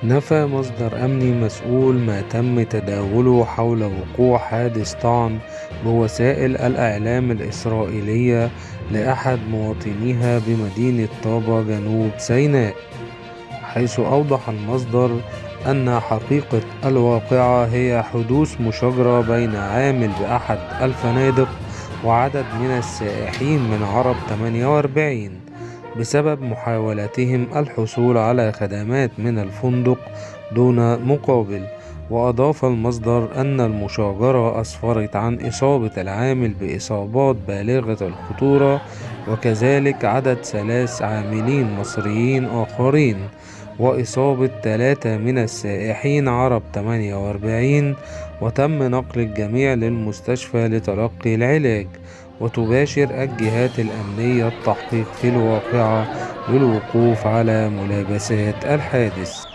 نفى مصدر أمني مسؤول ما تم تداوله حول وقوع حادث طعن بوسائل الإعلام الإسرائيلية لأحد مواطنيها بمدينة طابا جنوب سيناء، حيث أوضح المصدر أن حقيقة الواقعة هي حدوث مشاجرة بين عامل بأحد الفنادق وعدد من السائحين من عرب 48 بسبب محاولتهم الحصول على خدمات من الفندق دون مقابل. وأضاف المصدر أن المشاجرة أسفرت عن إصابة العامل بإصابات بالغة الخطورة، وكذلك عدد 3 عاملين مصريين آخرين، وإصابة 3 من السائحين عرب 48، وتم نقل الجميع للمستشفى لتلقي العلاج. وتباشر الجهات الأمنية التحقيق في الواقعة للوقوف على ملابسات الحادث.